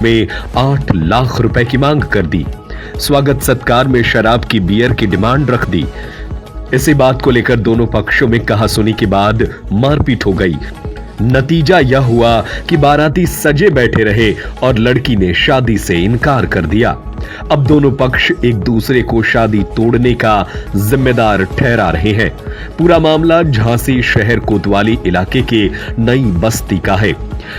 में 8 लाख रुपए की मांग कर दी। स्वागत सत्कार में शराब की बियर की डिमांड रख दी। इसी बात को लेकर दोनों पक्षों में कहासुनी के बाद मारपीट हो गई। नतीजा यह हुआ कि बाराती सजे बैठे रहे और लड़की ने शादी से इनकार कर दिया। अब दोनों पक्ष एक दूसरे को शादी तोड़ने का जिम्मेदार ठहरा रहे हैं। पूरा मामला झांसी शहर कोतवाली इलाके के नई बस्ती का है।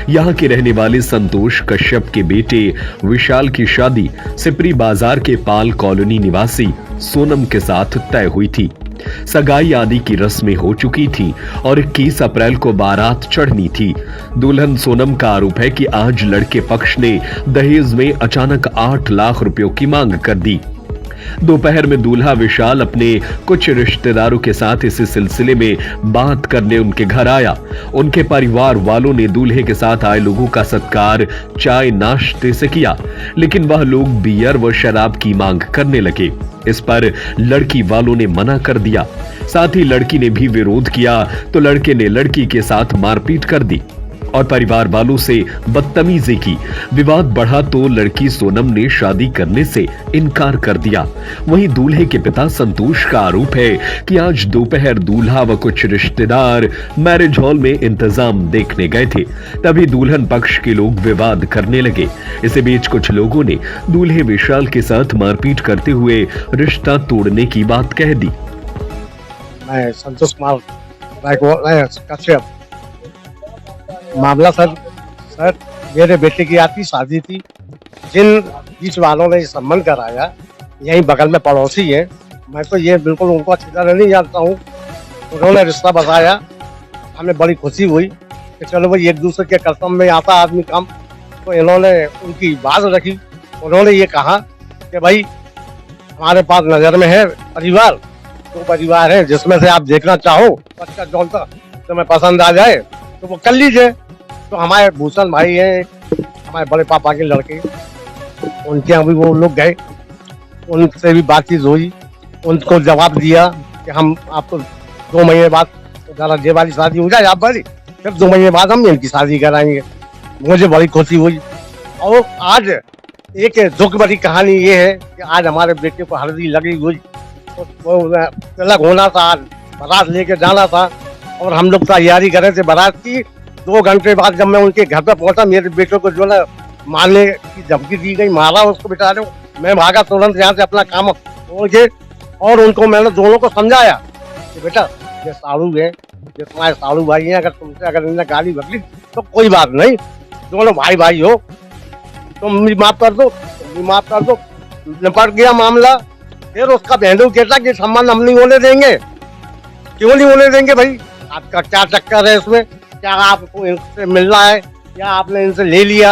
यहां के रहने वाले संतोष कश्यप के बेटे विशाल की शादी सिपरी बाजार के पाल कॉलोनी निवासी सोनम के साथ तय हुई थी। सगाई आदि की रस्में हो चुकी थी और 21 अप्रैल को बारात चढ़नी थी। दुल्हन सोनम का आरोप है कि आज लड़के पक्ष ने दहेज में अचानक 8 लाख रुपयों की मांग कर दी। दोपहर में दूल्हा विशाल अपने कुछ रिश्तेदारों के साथ इसी सिलसिले में बात करने उनके घर आया। उनके परिवार वालों ने दूल्हे के साथ आए लोगों का सत्कार चाय नाश्ते से किया, लेकिन वह लोग बियर व शराब की मांग करने लगे। इस पर लड़की वालों ने मना कर दिया। साथ ही लड़की ने भी विरोध किया तो लड़के ने लड़की के साथ मारपीट कर दी और परिवार वालों से बदतमीजी की। विवाद बढ़ा तो लड़की सोनम ने शादी करने से इनकार कर दिया। वहीं दूल्हे के पिता संतोष का आरोप है कि आज दोपहर दूल्हा व कुछ रिश्तेदार मैरिज हॉल में इंतजाम देखने गए थे, तभी दुल्हन पक्ष के लोग विवाद करने लगे। इसी बीच कुछ लोगों ने दूल्हे विशाल के साथ मारपीट करते हुए रिश्ता तोड़ने की बात कह दी। मैं संतोष कुमार कश्यप। मामला सर मेरे बेटे की आती शादी थी। जिन बीच वालों ने संबंध कराया यहीं बगल में पड़ोसी है। मैं तो ये बिल्कुल उनको अच्छी तरह नहीं जानता हूँ। उन्होंने रिश्ता बताया, हमें बड़ी खुशी हुई कि चलो भाई एक दूसरे के कर्तव्य में आता आदमी काम। तो इन्होंने उनकी बात रखी। उन्होंने ये कहा कि भाई हमारे पास नजर में है परिवार, तो परिवार है जिसमें से आप देखना चाहो बच्चा जौन सा तुम्हें पसंद आ जाए तो वो कर लीजिए। तो हमारे भूषण भाई हैं, हमारे बड़े पापा के लड़के, उनके यहाँ भी वो लोग गए, उनसे भी बातचीत हुई। उनको जवाब दिया कि हम आपको 2 महीने बाद जरा ये वाली शादी हो जाए आप वाली, फिर 2 महीने बाद हम इनकी शादी कराएंगे। मुझे बड़ी खुशी हुई। और आज एक दुख भरी कहानी ये है कि आज हमारे बेटे को हल्दी लगी हुई, वो तिलक होना था, आज बारात लेके जाना था और हम लोग तैयारी कर रहे थे बारात की। 2 घंटे बाद जब मैं उनके घर पे पहुंचा, मेरे बेटे को जो है मारने की धमकी दी गई, मारा उसको बेचारे को। मैं भागा तुरंत यहाँ से अपना काम छोड़ के और उनको मैंने दोनों को समझाया कि बेटा ये साड़ू है, ये तुम्हारे साड़ू भाई हैं, अगर इन्हें गाली बकली तो कोई बात नहीं, दोनों भाई भाई हो, तुम भी माफ कर दो, तुम भी माफ कर दो। निपट गया मामला। फिर उसका बहनों कहता कि संबंध हम नहीं होने देंगे। क्यों नहीं होने देंगे भाई? आपका क्या चक्कर है इसमें? क्या आपको इनसे मिलना है या आपने इनसे ले लिया?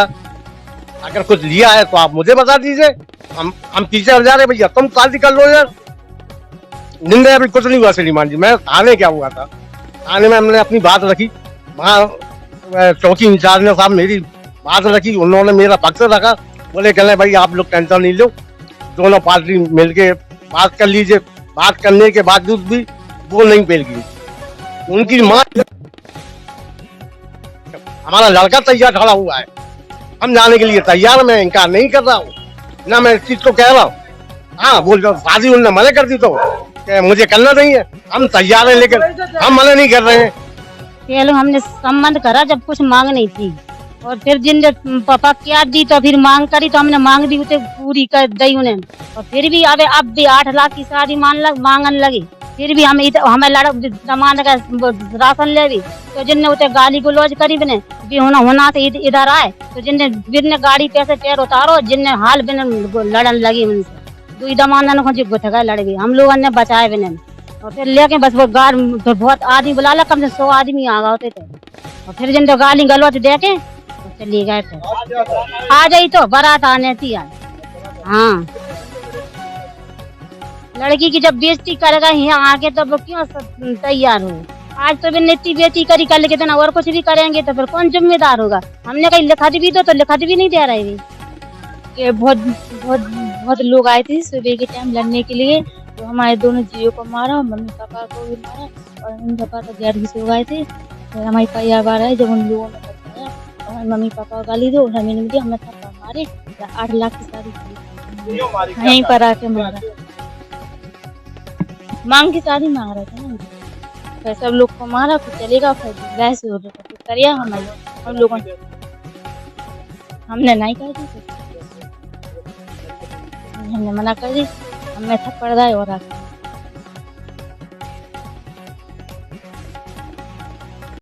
अगर कुछ लिया है तो आप मुझे बता दीजिए। हम पीछे हट जा रहे भैया, तुम शादी कर लो यार। निंदा अभी कुछ नहीं हुआ श्रीमान जी। मैं थाने क्या हुआ था, थाने में हमने अपनी बात रखी, वहाँ चौकी इंचार्ज ने साहब मेरी बात रखी, उन्होंने मेरा पक्ष रखा। बोले कहने भाई आप लोग टेंशन नहीं लो, दोनों पार्टी मिलके बात कर लीजिए। बात करने के बावजूद भी वो नहीं पेल गई। उनकी माँ, हमारा लड़का तैयार खड़ा हुआ है, हम जाने के लिए तैयार। मैं इनकार नहीं कर रहा हूँ ना, मैं इस चीज को कह रहा हूँ। हाँ बोल शादी उन्होंने मना कर दी तो मुझे करना नहीं है, हम तैयार हैं, लेकिन हम मना नहीं कर रहे हैं। पहले हमने संबंध करा जब कुछ मांग नहीं थी, और फिर जिन पापा क्या दी तो फिर मांग करी तो हमने मांग भी उसे पूरी कर दी उन्हें। और फिर भी अब भी 8 लाख की शादी मांगन लगी। फिर भी हमें सामान का राशन ले भी तो जिनने उसे गाली गुलौज करी बने भी होना से इधर आए तो जिनने गाड़ी पैसे पैर उतारो, जिनने हाल बिने लड़न लगी उनसे। 2 दमानन को गुथ गए लड़ गई, हम लोगों ने बचाए बिने। और फिर लेके बस वो गाड़ तो बहुत आदमी बुला ला, कम से 100 आदमी आ गए होते थे। और फिर जिन तो गाली गलौज देके तो चली गए। फिर आ जाई तो बारात आने थी आज। हाँ, लड़की की जब बेइज्जती करेगा यहाँ आके तो क्यों तैयार हो? आज तो भी नित्य बेटी करी, कल के दिन और कुछ भी करेंगे तो फिर कौन जिम्मेदार होगा? हमने कहीं लिखत भी तो लिखत भी नहीं दे रहे। बहुत बहुत बहुत लोग आए थे सुबह के टाइम लड़ने के लिए, तो हमारे दोनों जियो को मारा, मम्मी पापा को भी मारा और मम्मी पापा तो गेट भी सो गए थे। फिर हमारी परिवार बार आए, जब उन लोगों ने बताया और हमारे मम्मी पापा को गाली दो, हमें नहीं दिया, हमें थप्पड़ मारे, 8 लाख की शादी की यहीं पर आके मारा। मांग की शादी मांग रहे थे ना, फिर सब लोग को मारा, फिर चलेगा, फिर वैसे हो गया, फिर करिया हम लोगों ने, हमने नहीं कर दी, हमने मना कर दी, हमें थप्पड़ दाए और आके